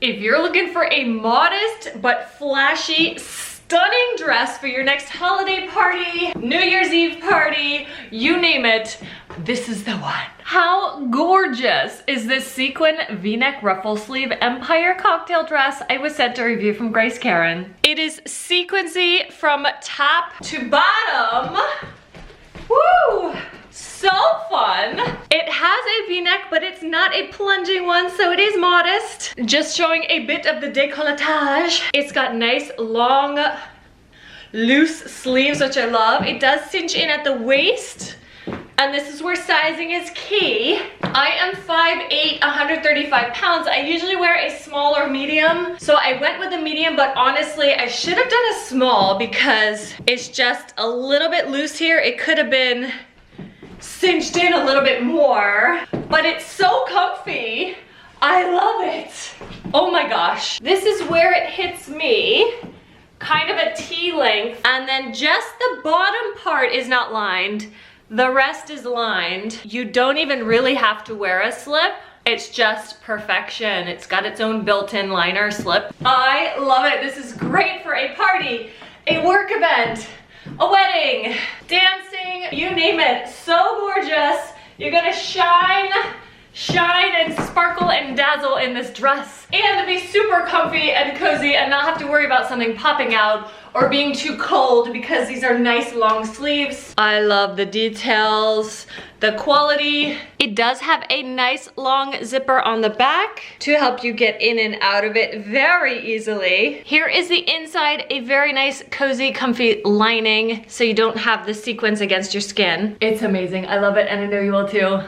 If you're looking for a modest but flashy, stunning dress for your next holiday party, New Year's Eve party, you name it, this is the one. How gorgeous is this sequin V-neck ruffle sleeve empire cocktail dress I was sent a review from Grace Karin. It is sequencey from top to bottom. Woo! So fun. It has a V-neck, but it's not a plunging one, so it is modest. Just showing a bit of the décolletage. It's got nice, long, loose sleeves, which I love. It does cinch in at the waist, and this is where sizing is key. I am 5'8", 135 pounds. I usually wear a small or medium, so I went with a medium, but honestly, I should have done a small because it's just a little bit loose here. It could have been cinched in a little bit more, but it's so comfy. I love it. Oh my gosh. This is where it hits me, kind of a T length, and then just the bottom part is not lined. The rest is lined. You don't even really have to wear a slip. It's just perfection. It's got its own built-in liner slip. I love it. This is great for a party, a work event, a wedding, dancing, you name it. So gorgeous. You're gonna shine and sparkle and dazzle in this dress, and be super comfy and cozy and not have to worry about something popping out or being too cold because these are nice long sleeves. I love the details, the quality. It does have a nice long zipper on the back to help you get in and out of it very easily. Here is the inside, a very nice, cozy, comfy lining so you don't have the sequins against your skin. It's amazing. I love it, and I know you will too.